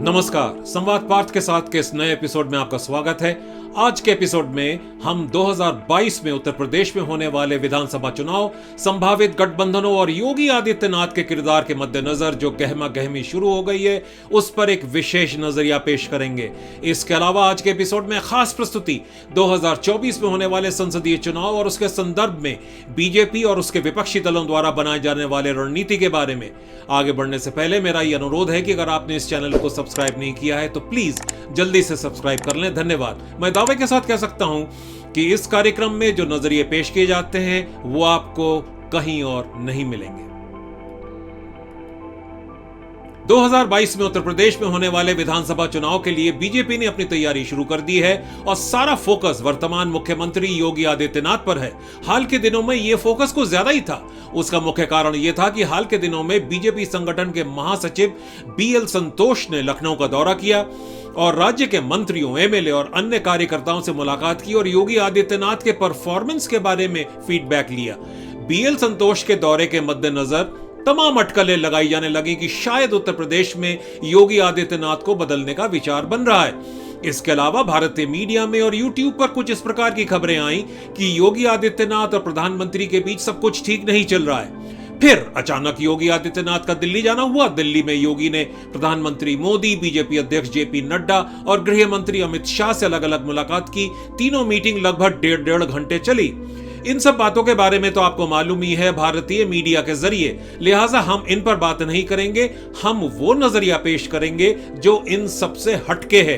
नमस्कार, संवाद पार्थ के साथ के इस नए एपिसोड में आपका स्वागत है। आज के एपिसोड में हम 2022 में उत्तर प्रदेश में होने वाले विधानसभा चुनाव, संभावित गठबंधनों और योगी आदित्यनाथ के किरदार के मद्देनजर जो गहमा गहमी शुरू हो गई है, उस पर एक विशेष नजरिया पेश करेंगे। इसके अलावा आज के एपिसोड में खास प्रस्तुति 2024 में होने वाले संसदीय चुनाव और उसके संदर्भ में बीजेपी और उसके विपक्षी दलों द्वारा बनाए जाने वाले रणनीति के बारे में। आगे बढ़ने से पहले मेरा यह अनुरोध है कि अगर आपने इस चैनल को सब्सक्राइब नहीं किया है तो प्लीज जल्दी से सब्सक्राइब कर लें। धन्यवाद। मैं दावे के साथ कह सकता हूं कि इस कार्यक्रम में जो नजरिए पेश किए जाते हैं वो आपको कहीं और नहीं मिलेंगे। 2022 में उत्तर प्रदेश में होने वाले विधानसभा चुनाव के लिए बीजेपी ने अपनी तैयारी शुरू कर दी है और सारा फोकस वर्तमान मुख्यमंत्री योगी आदित्यनाथ पर है। हाल के दिनों में यह फोकस कुछ ज्यादा ही था। उसका मुख्य कारण यह था कि हाल के दिनों में बीजेपी संगठन के महासचिव बीएल संतोष ने लखनऊ का दौरा किया और राज्य के मंत्रियों, एमएलए और अन्य कार्यकर्ताओं से मुलाकात की और योगी आदित्यनाथ के परफॉर्मेंस के बारे में फीडबैक लिया। बीएल संतोष के दौरे के मद्देनजर तमाम अटकलें लगाई जाने लगी कि शायद उत्तर प्रदेश में योगी आदित्यनाथ को बदलने का विचार बन रहा है। इसके अलावा भारतीय मीडिया में और यूट्यूब पर कुछ इस प्रकार की खबरें आईं कि योगी आदित्यनाथ और प्रधानमंत्री के बीच सब कुछ ठीक नहीं चल रहा है। फिर अचानक योगी आदित्यनाथ का दिल्ली जाना हुआ। दिल्ली में योगी ने प्रधानमंत्री मोदी, बीजेपी अध्यक्ष जेपी नड्डा और गृह मंत्री अमित शाह से अलग अलग मुलाकात की। तीनों मीटिंग लगभग डेढ़ घंटे चली। इन सब बातों के बारे में तो आपको मालूम ही है भारतीय मीडिया के जरिए, लिहाजा हम इन पर बात नहीं करेंगे। हम वो नजरिया पेश करेंगे जो इन सबसे हटके है।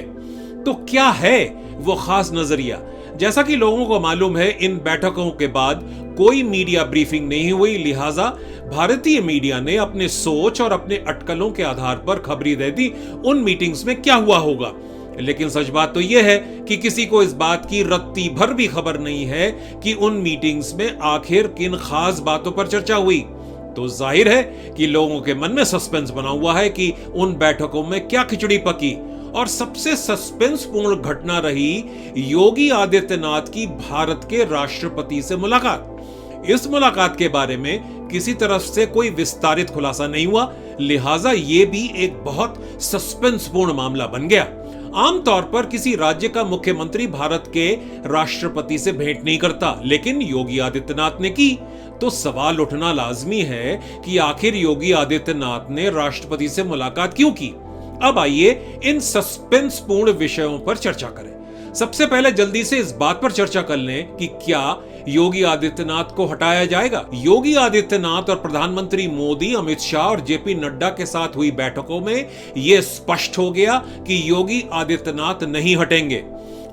तो क्या है वो खास नजरिया? जैसा कि लोगों को मालूम है, इन बैठकों के बाद कोई मीडिया ब्रीफिंग नहीं हुई, लिहाजा भारतीय मीडिया ने अपने सोच और अपने अटकलों के आधार पर खबरी दे दी उन मीटिंग्स में क्या हुआ होगा। लेकिन सच बात तो यह है कि किसी को इस बात की रत्ती भर भी खबर नहीं है कि उन मीटिंग्स में आखिर किन खास बातों पर चर्चा हुई। तो जाहिर है कि लोगों के मन में सस्पेंस बना हुआ है कि उन बैठकों में क्या खिचड़ी पकी। और सबसे सस्पेंसपूर्ण घटना रही योगी आदित्यनाथ की भारत के राष्ट्रपति से मुलाकात। इस मुलाकात के बारे में किसी तरफ से कोई विस्तारित खुलासा नहीं हुआ, लिहाजा यह भी एक बहुत सस्पेंसपूर्ण मामला बन गया। आमतौर पर किसी राज्य का मुख्यमंत्री भारत के राष्ट्रपति से भेंट नहीं करता, लेकिन योगी आदित्यनाथ ने की। तो सवाल उठना लाजमी है कि आखिर योगी आदित्यनाथ ने राष्ट्रपति से मुलाकात क्यों की। अब आइए इन सस्पेंसपूर्ण विषयों पर चर्चा करें। सबसे पहले जल्दी से इस बात पर चर्चा कर लें कि क्या योगी आदित्यनाथ को हटाया जाएगा। योगी आदित्यनाथ और प्रधानमंत्री मोदी, अमित शाह और जेपी नड्डा के साथ हुई बैठकों में यह स्पष्ट हो गया कि योगी आदित्यनाथ नहीं हटेंगे।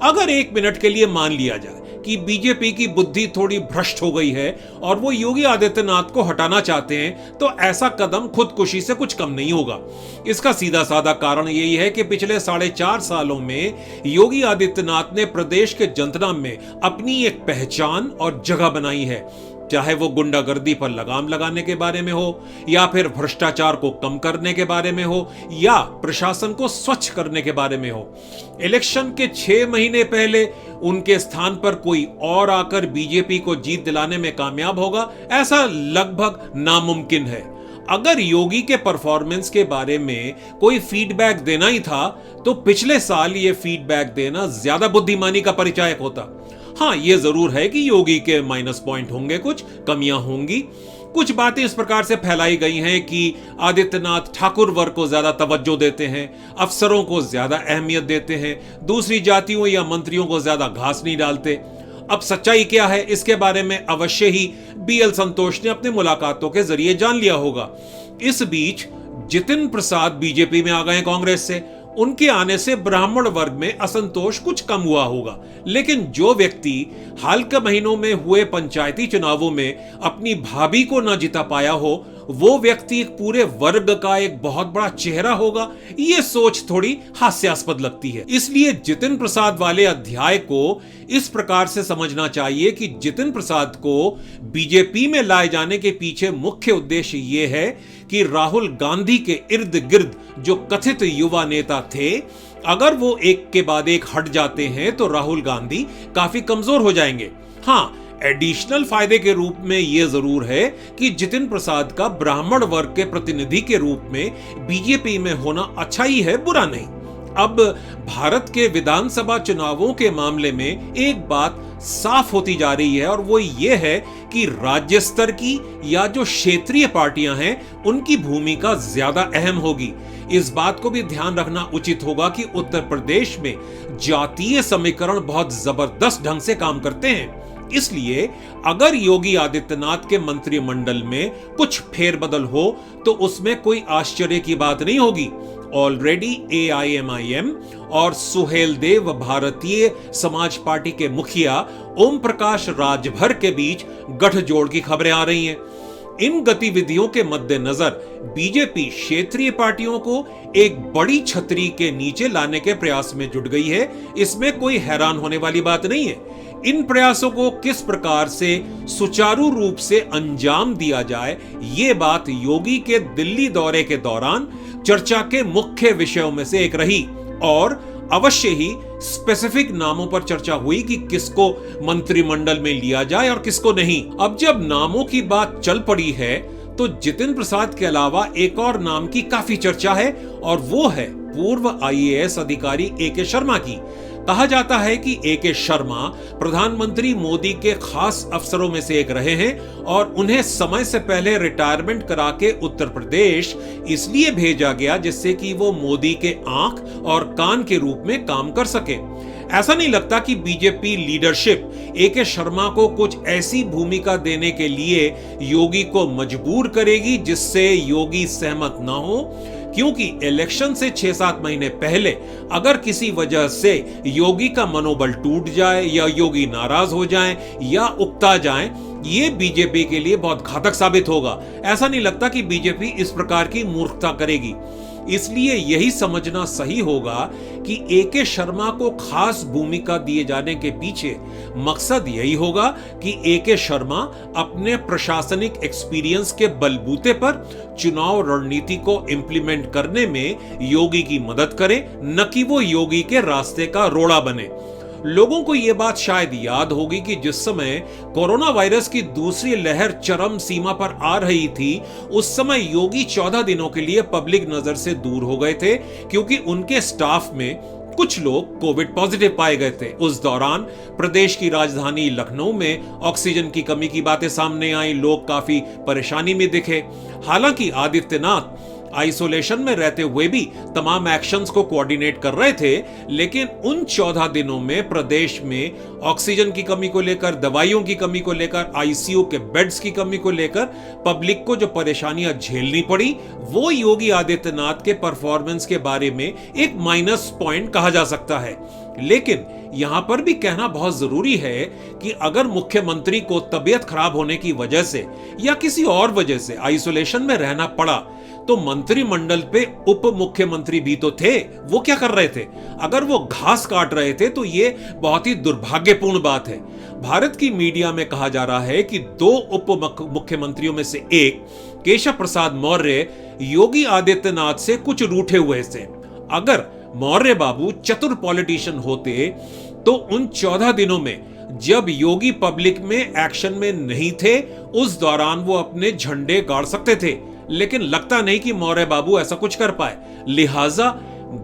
अगर एक मिनट के लिए मान लिया जाए कि बीजेपी की बुद्धि थोड़ी भ्रष्ट हो गई है और वो योगी आदित्यनाथ को हटाना चाहते हैं, तो ऐसा कदम खुदकुशी से कुछ कम नहीं होगा। इसका सीधा साधा कारण यही है कि पिछले 4.5 सालों में योगी आदित्यनाथ ने प्रदेश के जनता में अपनी एक पहचान और जगह बनाई है, चाहे वो गुंडागर्दी पर लगाम लगाने के बारे में हो, या फिर भ्रष्टाचार को कम करने के बारे में हो, या प्रशासन को स्वच्छ करने के बारे में हो। इलेक्शन के 6 महीने पहले उनके स्थान पर कोई और आकर बीजेपी को जीत दिलाने में कामयाब होगा, ऐसा लगभग नामुमकिन है। अगर योगी के परफॉर्मेंस के बारे में कोई फीडबैक देना ही था, तो पिछले साल ये फीडबैक देना ज्यादा बुद्धिमानी का परिचायक होता। हाँ, यह जरूर है कि योगी के माइनस पॉइंट होंगे, कुछ कमियां होंगी। कुछ बातें इस प्रकार से फैलाई गई हैं कि आदित्यनाथ ठाकुर वर्ग को ज्यादा तवज्जो देते हैं, अफसरों को ज्यादा अहमियत देते हैं, दूसरी जातियों या मंत्रियों को ज्यादा घास नहीं डालते। अब सच्चाई क्या है, इसके बारे में अवश्य ही बीएल संतोष ने अपने मुलाकातों के जरिए जान लिया होगा। इस बीच जितिन प्रसाद बीजेपी में आ गए कांग्रेस से। उनके आने से ब्राह्मण वर्ग में असंतोष कुछ कम हुआ होगा, लेकिन जो व्यक्ति हाल के महीनों में हुए पंचायती चुनावों में अपनी भाभी को न जिता पाया हो, वो व्यक्ति एक पूरे वर्ग का एक बहुत बड़ा चेहरा होगा, ये सोच थोड़ी हास्यास्पद लगती है। इसलिए जितिन प्रसाद वाले अध्याय को इस प्रकार से समझना चाहिए कि जितिन प्रसाद को बीजेपी में लाए जाने के पीछे मुख्य उद्देश्य ये है कि राहुल गांधी के इर्द गिर्द जो कथित युवा नेता थे, अगर वो एक के बाद एक हट जाते हैं तो राहुल गांधी काफी कमजोर हो जाएंगे। हाँ, एडिशनल फायदे के रूप में यह जरूर है कि जितिन प्रसाद का ब्राह्मण वर्ग के प्रतिनिधि के रूप में बीजेपी में होना अच्छा ही है, बुरा नहीं। अब भारत के विधानसभा चुनावों के मामले में एक बात साफ होती जा रही है और वो ये है कि राज्य स्तर की या जो क्षेत्रीय पार्टियां हैं उनकी भूमिका ज्यादा अहम होगी। इस बात को भी ध्यान रखना उचित होगा कि उत्तर प्रदेश में जातीय समीकरण बहुत जबरदस्त ढंग से काम करते हैं। इसलिए अगर योगी आदित्यनाथ के मंत्रिमंडल में कुछ फेरबदल हो तो उसमें कोई आश्चर्य की बात नहीं होगी। ऑलरेडी AIMIM और सुहेल देव भारतीय समाज पार्टी के मुखिया ओम प्रकाश राजभर के बीच गठजोड़ की खबरें आ रही हैं। इन गतिविधियों के मद्देनजर बीजेपी क्षेत्रीय पार्टियों को एक बड़ी छतरी के नीचे लाने के प्रयास में जुट गई है। इसमें कोई हैरान होने वाली बात नहीं है। इन प्रयासों को किस प्रकार से सुचारू रूप से अंजाम दिया जाए, ये बात योगी के दिल्ली दौरे के दौरान चर्चा के मुख्य विषयों में से एक रही और अवश्य ही स्पेसिफिक नामों पर चर्चा हुई कि किसको मंत्रिमंडल में लिया जाए और किसको नहीं। अब जब नामों की बात चल पड़ी है तो जितिन प्रसाद के अलावा एक और नाम की काफी चर्चा है और वो है पूर्व IAS अधिकारी AK शर्मा की। कहा जाता है कि AK शर्मा प्रधानमंत्री मोदी के खास अफसरों में से एक रहे हैं और उन्हें समय से पहले रिटायरमेंट करा के उत्तर प्रदेश इसलिए भेजा गया जिससे कि वो मोदी के आंख और कान के रूप में काम कर सके। ऐसा नहीं लगता कि बीजेपी लीडरशिप AK शर्मा को कुछ ऐसी भूमिका देने के लिए योगी को मजबूर करेगी जिससे योगी सहमत ना हो, क्योंकि इलेक्शन से 6-7 महीने पहले अगर किसी वजह से योगी का मनोबल टूट जाए या योगी नाराज हो जाएं या उकता जाएं, ये बीजेपी के लिए बहुत घातक साबित होगा। ऐसा नहीं लगता कि बीजेपी इस प्रकार की मूर्खता करेगी। इसलिए यही समझना सही होगा कि AK शर्मा को खास भूमिका दिए जाने के पीछे मकसद यही होगा कि AK शर्मा अपने प्रशासनिक एक्सपीरियंस के बलबूते पर चुनाव रणनीति को इंप्लीमेंट करने में योगी की मदद करे, न कि वो योगी के रास्ते का रोड़ा बने। लोगों को यह बात शायद याद होगी कि जिस समय कोरोना वायरस की दूसरी लहर चरम सीमा पर आ रही थी, उस समय योगी 14 दिनों के लिए पब्लिक नजर से दूर हो गए थे क्योंकि उनके स्टाफ में कुछ लोग कोविड पॉजिटिव पाए गए थे। उस दौरान प्रदेश की राजधानी लखनऊ में ऑक्सीजन की कमी की बातें सामने आई, लोग काफी परेशानी में दिखे। हालांकि आदित्यनाथ आइसोलेशन में रहते हुए भी तमाम एक्शंस को कोऑर्डिनेट कर रहे थे, लेकिन उन 14 दिनों में प्रदेश में ऑक्सीजन की कमी को लेकर, दवाइयों की कमी को लेकर, ICU के बेड्स की कमी को लेकर पब्लिक को जो परेशानियां झेलनी पड़ी, वो योगी आदित्यनाथ के परफॉर्मेंस के बारे में एक माइनस पॉइंट कहा जा सकता है। लेकिन यहां पर भी कहना बहुत जरूरी है कि अगर मुख्यमंत्री को तबीयत खराब होने की वजह से या किसी और वजह से आइसोलेशन में रहना पड़ा तो मंत्रिमंडल पे उप मुख्यमंत्री भी तो थे। वो क्या कर रहे थे? अगर वो घास काट रहे थे तो ये बहुत ही दुर्भाग्यपूर्ण बात है। भारत की मीडिया में कहा जा रहा है कि 2 उप मुख्यमंत्रियों में से एक केशव प्रसाद मौर्य योगी आदित्यनाथ से कुछ रूठे हुए थे। अगर मौर्य बाबू चतुर पॉलिटिशियन होते तो उन 14 दिनों में जब योगी पब्लिक में एक्शन में नहीं थे, उस दौरान वो अपने झंडे गाड़ सकते थे। लेकिन लगता नहीं कि मौर्य बाबू ऐसा कुछ कर पाए। लिहाजा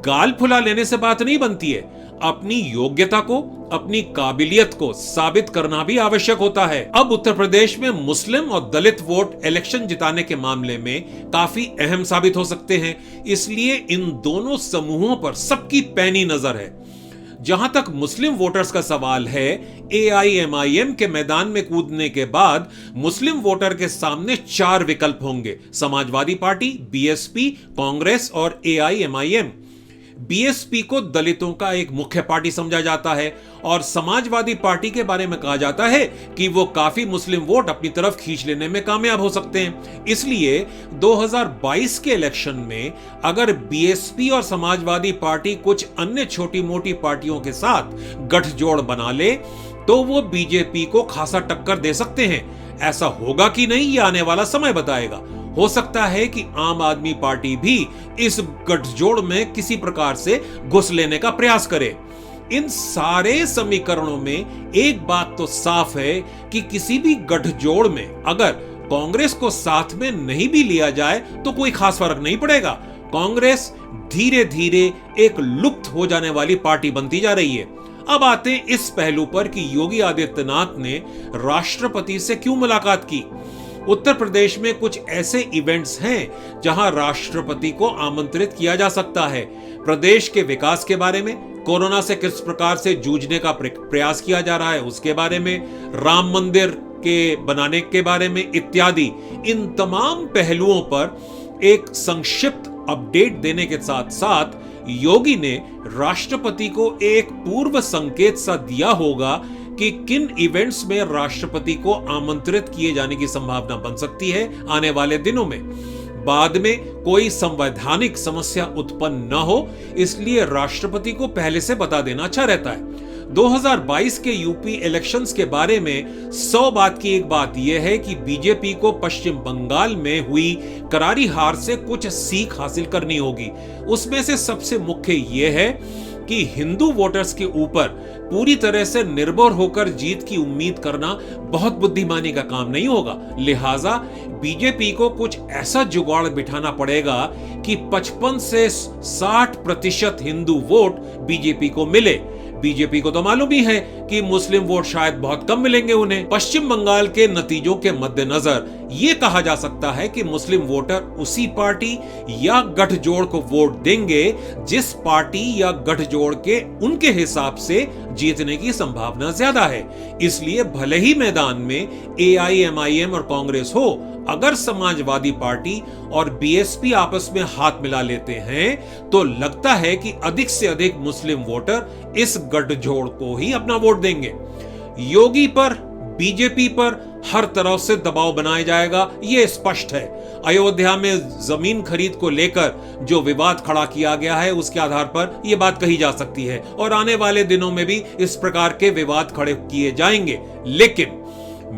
गाल फुला लेने से बात नहीं बनती है। अपनी योग्यता को, अपनी काबिलियत को साबित करना भी आवश्यक होता है। अब उत्तर प्रदेश में मुस्लिम और दलित वोट इलेक्शन जिताने के मामले में काफी अहम साबित हो सकते हैं। इसलिए इन दोनों समूहों पर सबकी पैनी नजर है। जहां तक मुस्लिम वोटर्स का सवाल है, AIMIM के मैदान में कूदने के बाद मुस्लिम वोटर के सामने 4 विकल्प होंगे: समाजवादी पार्टी, BSP, कांग्रेस और AIMIM। BSP को दलितों का एक मुख्य पार्टी समझा जाता है और समाजवादी पार्टी के बारे में कहा जाता है कि वो काफी मुस्लिम वोट अपनी तरफ खींच लेने में कामयाब हो सकते हैं। इसलिए 2022 के इलेक्शन में अगर BSP और समाजवादी पार्टी कुछ अन्य छोटी मोटी पार्टियों के साथ गठजोड़ बना ले तो वो बीजेपी को खासा टक्कर दे सकते हैं। ऐसा होगा कि नहीं, ये आने वाला समय बताएगा। हो सकता है कि आम आदमी पार्टी भी इस गठजोड़ में किसी प्रकार से घुस लेने का प्रयास करे। इन सारे समीकरणों में एक बात तो साफ है कि किसी भी गठजोड़ में अगर कांग्रेस को साथ में नहीं भी लिया जाए तो कोई खास फर्क नहीं पड़ेगा। कांग्रेस धीरे धीरे एक लुप्त हो जाने वाली पार्टी बनती जा रही है। अब आते हैं इस पहलू पर कि योगी आदित्यनाथ ने राष्ट्रपति से क्यों मुलाकात की। उत्तर प्रदेश में कुछ ऐसे इवेंट्स हैं जहां राष्ट्रपति को आमंत्रित किया जा सकता है। प्रदेश के विकास के बारे में, कोरोना से किस प्रकार से जूझने का प्रयास किया जा रहा है उसके बारे में, राम मंदिर के बनाने के बारे में इत्यादि, इन तमाम पहलुओं पर एक संक्षिप्त अपडेट देने के साथ साथ योगी ने राष्ट्रपति को एक पूर्व संकेत सा दिया होगा कि किन इवेंट्स में राष्ट्रपति को आमंत्रित किए जाने की संभावना बन सकती है आने वाले दिनों में। बाद में कोई संवैधानिक समस्या उत्पन्न न हो, इसलिए राष्ट्रपति को पहले से बता देना अच्छा रहता है। 2022 के यूपी इलेक्शंस के बारे में 100 बात की एक बात यह है कि बीजेपी को पश्चिम बंगाल में हुई करारी हार से कुछ सीख हासिल करनी होगी। उसमें से सबसे मुख्य यह है कि हिंदू वोटर्स के ऊपर पूरी तरह से निर्भर होकर जीत की उम्मीद करना बहुत बुद्धिमानी का काम नहीं होगा। लिहाजा बीजेपी को कुछ ऐसा जुगाड़ बिठाना पड़ेगा कि 55 से 60% हिंदू वोट बीजेपी को मिले। बीजेपी को तो मालूम ही है कि मुस्लिम वोट शायद बहुत कम मिलेंगे उन्हें। पश्चिम बंगाल के नतीजों के मद्देनजर यह कहा जा सकता है कि मुस्लिम वोटर उसी पार्टी या गठजोड़ को वोट देंगे जिस पार्टी या गठजोड़ के उनके हिसाब से जीतने की संभावना ज्यादा है। इसलिए भले ही मैदान में एआईएमआईएम और कांग्रेस हो, अगर समाजवादी पार्टी और बीएसपी आपस में हाथ मिला लेते हैं तो लगता है कि अधिक से अधिक मुस्लिम वोटर इस गठजोड़ को ही अपना वोट देंगे। योगी पर, बीजेपी पर हर तरफ से दबाव बनाया जाएगा, यह स्पष्ट है। अयोध्या में जमीन खरीद को लेकर जो विवाद खड़ा किया गया है उसके आधार पर यह बात कही जा सकती है और आने वाले दिनों में भी इस प्रकार के विवाद खड़े किए जाएंगे। लेकिन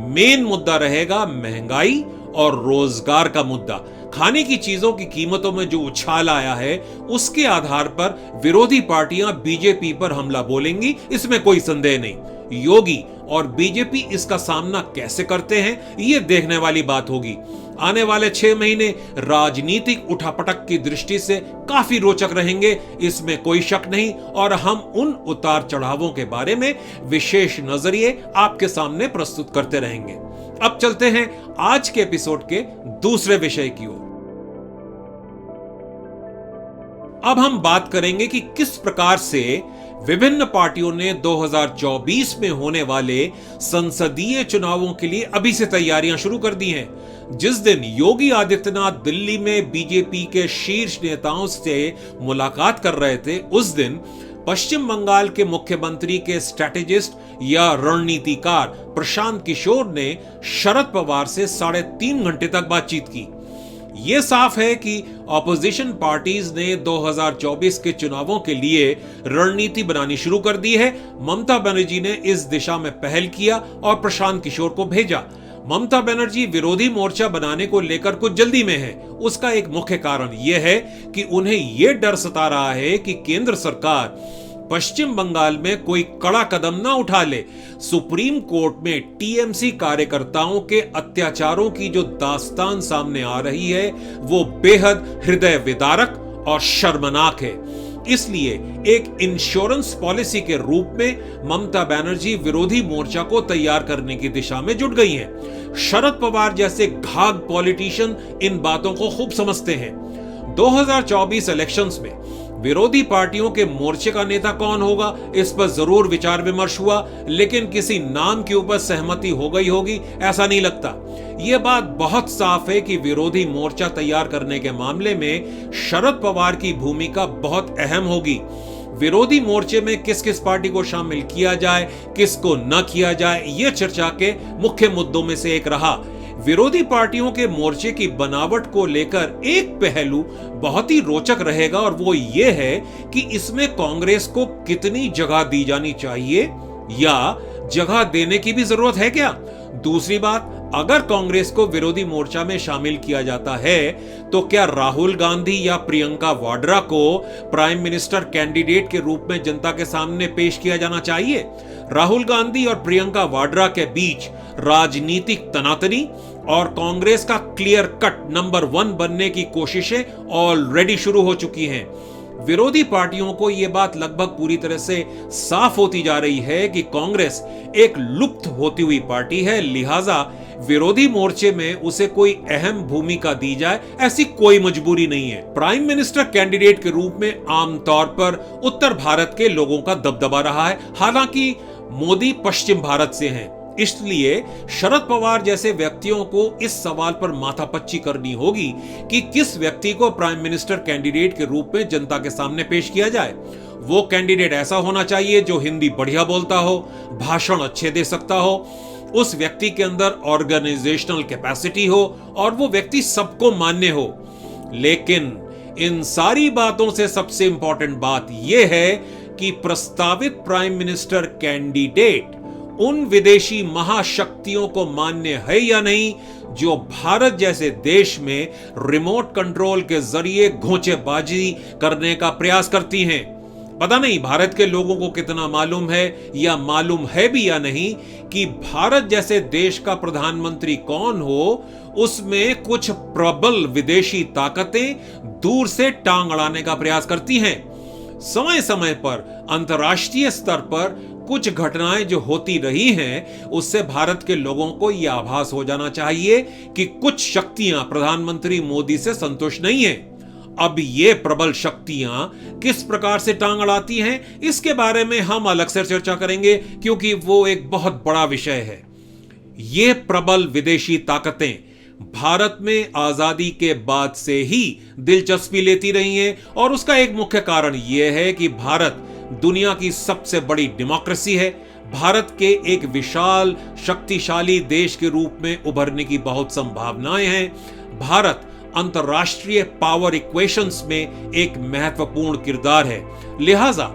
मेन मुद्दा रहेगा महंगाई और रोजगार का मुद्दा। खाने की चीजों की कीमतों में जो उछाल आया है उसके आधार पर विरोधी पार्टियां बीजेपी पर हमला बोलेंगी, इसमें कोई संदेह नहीं। योगी और बीजेपी इसका सामना कैसे करते हैं यह देखने वाली बात होगी। आने वाले 6 महीने राजनीतिक उठापटक की दृष्टि से काफी रोचक रहेंगे, इसमें कोई शक नहीं, और हम उन उतार चढ़ावों के बारे में विशेष नजरिए आपके सामने प्रस्तुत करते रहेंगे। अब चलते हैं आज के एपिसोड के दूसरे विषय की ओर। अब हम बात करेंगे कि किस प्रकार से विभिन्न पार्टियों ने 2024 में होने वाले संसदीय चुनावों के लिए अभी से तैयारियां शुरू कर दी हैं। जिस दिन योगी आदित्यनाथ दिल्ली में बीजेपी के शीर्ष नेताओं से मुलाकात कर रहे थे, उस दिन पश्चिम बंगाल के मुख्यमंत्री के स्ट्रैटेजिस्ट या रणनीतिकार प्रशांत किशोर ने शरद पवार से 3.5 घंटे तक बातचीत की। यह साफ है कि ऑपोजिशन पार्टीज ने 2024 के चुनावों के लिए रणनीति बनानी शुरू कर दी है। ममता बनर्जी ने इस दिशा में पहल किया और प्रशांत किशोर को भेजा। ममता बनर्जी विरोधी मोर्चा बनाने को लेकर कुछ जल्दी में है। उसका एक मुख्य कारण यह है कि उन्हें यह डर सता रहा है कि केंद्र सरकार पश्चिम बंगाल में कोई कड़ा कदम ना उठा ले। सुप्रीम कोर्ट में टीएमसी कार्यकर्ताओं के अत्याचारों की जो दास्तान सामने आ रही है वो बेहद हृदय विदारक और शर्मनाक है। इसलिए एक इंश्योरेंस पॉलिसी के रूप में ममता बनर्जी विरोधी मोर्चा को तैयार करने की दिशा में जुट गई हैं। शरद पवार जैसे घाघ पॉलिटिशियन इन बातों को खूब समझते हैं। 2024 इलेक्शंस में विरोधी पार्टियों के मोर्चे का नेता कौन होगा, इस पर जरूर विचार विमर्श हुआ, लेकिन किसी नाम के ऊपर सहमति हो गई होगी ऐसा नहीं लगता। यह बात बहुत साफ है कि विरोधी मोर्चा तैयार करने के मामले में शरद पवार की भूमिका बहुत अहम होगी। विरोधी मोर्चे में किस किस पार्टी को शामिल किया जाए, किसको न किया जाए, यह चर्चा के मुख्य मुद्दों में से एक रहा। विरोधी पार्टियों के मोर्चे की बनावट को लेकर एक पहलू बहुत ही रोचक रहेगा और वो ये है कि इसमें कांग्रेस को कितनी जगह दी जानी चाहिए या जगह देने की भी जरूरत है क्या। दूसरी बात, अगर कांग्रेस को विरोधी मोर्चा में शामिल किया जाता है तो क्या राहुल गांधी या प्रियंका वाड्रा को प्राइम मिनिस्टर कैंडिडेट के रूप में जनता के सामने पेश किया जाना चाहिए? राहुल गांधी और प्रियंका वाड्रा के बीच राजनीतिक तनातनी और कांग्रेस का क्लियर कट नंबर 1 बनने की कोशिशें ऑलरेडी शुरू हो चुकी हैं। विरोधी पार्टियों को यह बात लगभग पूरी तरह से साफ होती जा रही है कि कांग्रेस एक लुप्त होती हुई पार्टी है, लिहाजा विरोधी मोर्चे में उसे कोई अहम भूमिका दी जाए ऐसी कोई मजबूरी नहीं है। प्राइम मिनिस्टर कैंडिडेट के रूप में आमतौर पर उत्तर भारत के लोगों का दबदबा रहा है, हालांकि मोदी पश्चिम भारत से हैं, इसलिए शरद पवार जैसे व्यक्तियों को इस सवाल पर माथापच्ची करनी होगी कि किस व्यक्ति को प्राइम मिनिस्टर कैंडिडेट के रूप में जनता के सामने पेश किया जाए। वो कैंडिडेट ऐसा होना चाहिए जो हिंदी बढ़िया बोलता हो, भाषण अच्छे दे सकता हो, उस व्यक्ति के अंदर ऑर्गेनाइजेशनल कैपेसिटी हो और वो व्यक्ति सबको मान्य हो। लेकिन इन सारी बातों से सबसे इंपॉर्टेंट बात यह है कि प्रस्तावित प्राइम मिनिस्टर कैंडिडेट उन विदेशी महाशक्तियों को मान्य है या नहीं जो भारत जैसे देश में रिमोट कंट्रोल के जरिए घोंचेबाजी करने का प्रयास करती हैं। पता नहीं भारत के लोगों को कितना मालूम है या मालूम है भी या नहीं कि भारत जैसे देश का प्रधानमंत्री कौन हो, उसमें कुछ प्रबल विदेशी ताकतें दूर से टांग अड़ाने का प्रयास करती हैं। समय समय पर अंतर्राष्ट्रीय स्तर पर कुछ घटनाएं जो होती रही हैं, उससे भारत के लोगों को यह आभास हो जाना चाहिए कि कुछ शक्तियां प्रधानमंत्री मोदी से संतुष्ट नहीं हैं। अब ये प्रबल शक्तियां किस प्रकार से टांग अड़ाती हैं, इसके बारे में हम अलग से चर्चा करेंगे, क्योंकि वो एक बहुत बड़ा विषय है। ये प्रबल विदेशी ताकतें भारत में आजादी के बाद से ही दिलचस्पी लेती रही हैं और उसका एक मुख्य कारण यह है कि भारत दुनिया की सबसे बड़ी डेमोक्रेसी है। भारत के एक विशाल शक्तिशाली देश के रूप में उभरने की बहुत संभावनाएं हैं। भारत अंतर्राष्ट्रीय पावर इक्वेशंस में एक महत्वपूर्ण किरदार है, लिहाजा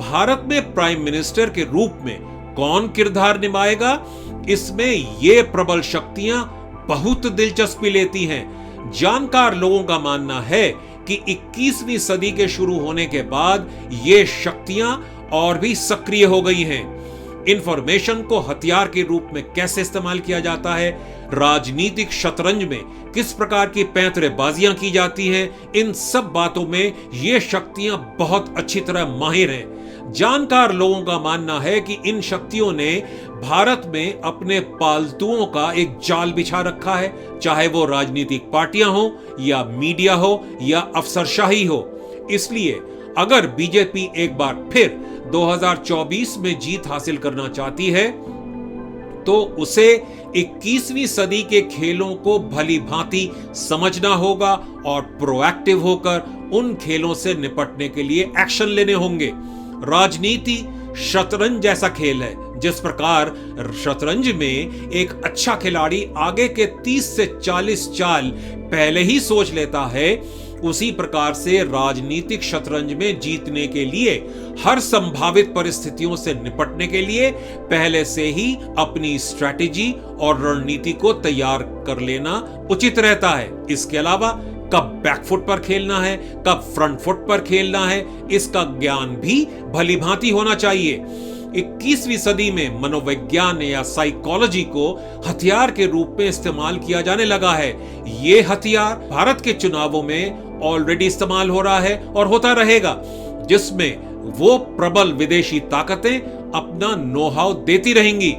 भारत में प्राइम मिनिस्टर के रूप में कौन किरदार निभाएगा, इसमें ये प्रबल शक्तियां बहुत दिलचस्पी लेती हैं। जानकार लोगों का मानना है कि 21वीं सदी के शुरू होने के बाद ये शक्तियां और भी सक्रिय हो गई हैं। इंफॉर्मेशन को हथियार के रूप में कैसे इस्तेमाल किया जाता है, राजनीतिक शतरंज में किस प्रकार की पैंतरेबाजियां की जाती हैं, इन सब बातों में ये शक्तियां बहुत अच्छी तरह माहिर हैं। जानकार लोगों का मानना है कि इन शक्तियों ने भारत में अपने पालतुओं का एक जाल बिछा रखा है, चाहे वो राजनीतिक पार्टियां हो या मीडिया हो या अफसरशाही हो। इसलिए अगर बीजेपी एक बार फिर 2024 में जीत हासिल करना चाहती है तो उसे 21वीं सदी के खेलों को भली भांति समझना होगा और प्रोएक्टिव होकर उन खेलों से निपटने के लिए एक्शन लेने होंगे। राजनीति शतरंज जैसा खेल है। जिस प्रकार शतरंज में एक अच्छा खिलाड़ी आगे के 30 से 40 चाल पहले ही सोच लेता है, उसी प्रकार से राजनीतिक शतरंज में जीतने के लिए, हर संभावित परिस्थितियों से निपटने के लिए पहले से ही अपनी स्ट्रैटेजी और रणनीति को तैयार कर लेना उचित रहता है। इसके अलावा कब बैकफुट पर खेलना है, कब फ्रंट फुट पर खेलना है, इसका ज्ञान भी भली भांति होना चाहिए। 21वीं सदी में मनोविज्ञान या साइकोलॉजी को हथियार के रूप में इस्तेमाल किया जाने लगा है। ये हथियार भारत के चुनावों में ऑलरेडी इस्तेमाल हो रहा है और होता रहेगा, जिसमें वो प्रबल विदेशी ताकतें अपना नो हाउ देती रहेंगी।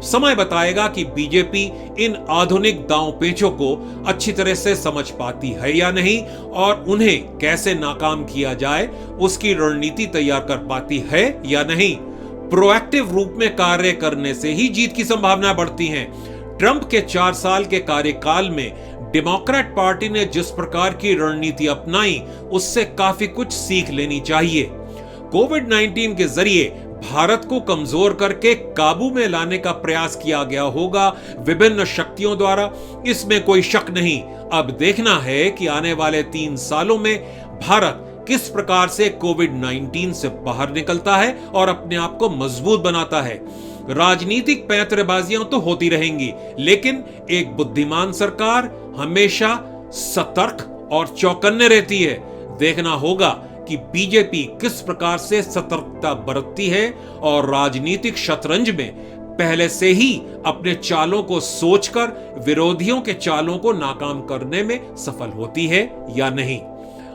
समय बताएगा कि बीजेपी इन आधुनिक दांव पेचों को अच्छी तरह से समझ पाती है या नहीं और उन्हें कैसे नाकाम किया जाए उसकी रणनीति तैयार कर पाती है या नहीं। प्रोएक्टिव रूप में कार्य करने से ही जीत की संभावना बढ़ती है। ट्रंप के 4 साल के कार्यकाल में डेमोक्रेट पार्टी ने जिस प्रकार की रणनीति अपनाई, उससे काफी कुछ सीख लेनी चाहिए। कोविड-19 के जरिए भारत को कमजोर करके काबू में लाने का प्रयास किया गया होगा विभिन्न शक्तियों द्वारा, इसमें कोई शक नहीं। अब देखना है कि आने वाले 3 सालों में भारत किस प्रकार से कोविड-19 से बाहर निकलता है और अपने आप को मजबूत बनाता है। राजनीतिक पैंतरेबाजियां तो होती रहेंगी, लेकिन एक बुद्धिमान सरकार हमेशा सतर्क और चौकन्ने रहती है। देखना होगा कि बीजेपी किस प्रकार से सतर्कता बरतती है और राजनीतिक शतरंज में पहले से ही अपने चालों को सोचकर विरोधियों के चालों को नाकाम करने में सफल होती है या नहीं।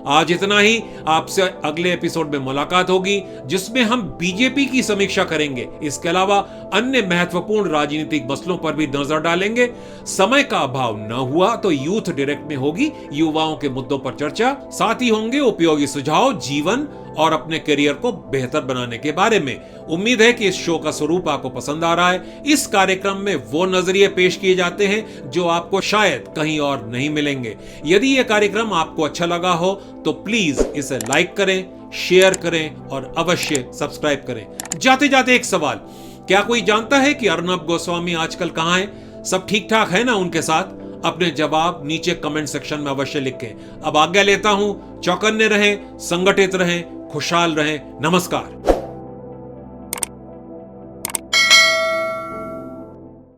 आज इतना ही। आपसे अगले एपिसोड में मुलाकात होगी, जिसमें हम बीजेपी की समीक्षा करेंगे। इसके अलावा अन्य महत्वपूर्ण राजनीतिक मसलों पर भी नजर डालेंगे। समय का अभाव न हुआ तो यूथ डायरेक्ट में होगी युवाओं के मुद्दों पर चर्चा। साथ ही होंगे उपयोगी सुझाव जीवन और अपने करियर को बेहतर बनाने के बारे में। उम्मीद है कि इस शो का स्वरूप आपको पसंद आ रहा है। इस कार्यक्रम में वो नजरिए पेश किए जाते हैं जो आपको शायद कहीं और नहीं मिलेंगे। यदि यह कार्यक्रम आपको अच्छा लगा हो तो प्लीज इसे लाइक करें, शेयर करें और अवश्य सब्सक्राइब करें। जाते जाते एक सवाल, क्या कोई जानता है कि अर्नब गोस्वामी आजकल कहां है? सब ठीक ठाक है ना उनके साथ? अपने जवाब नीचे कमेंट सेक्शन में अवश्य लिखें। अब आज्ञा लेता हूं। चौकन्ने रहें, संगठित रहें, खुशहाल रहें। नमस्कार।